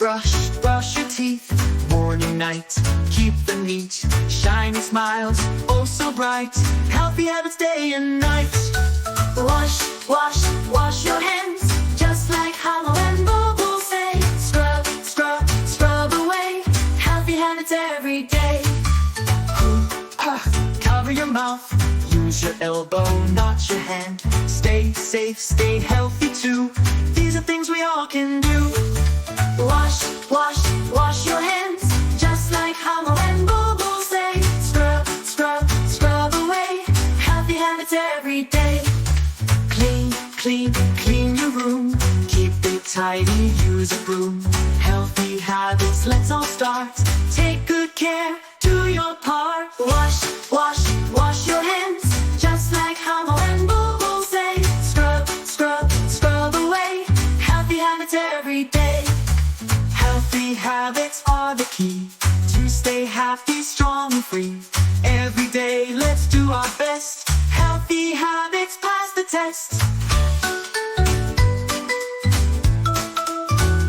Brush your teeth, morning, night. Keep them neat, shiny smiles, oh so bright. Healthy habits day and night. Wash your hands, just like Hammo and Bullbull say. Scrub away, healthy habits every day. Cover your mouth, use your elbow, not your hand. Stay safe, stay healthy too. These are things we all can do. Wash your hands, just like Hammo and Bullbull say. Scrub away, healthy habits every day. Clean your room, keep it tidy, use a broom. Healthy habits, let's all start. Take good care, do your part. Wash your hands, just like Hammo and Bullbull say. Scrub away, healthy habits every day. Healthy habits are the key to stay happy, strong and free. Every day let's do our best. Healthy habits pass the test.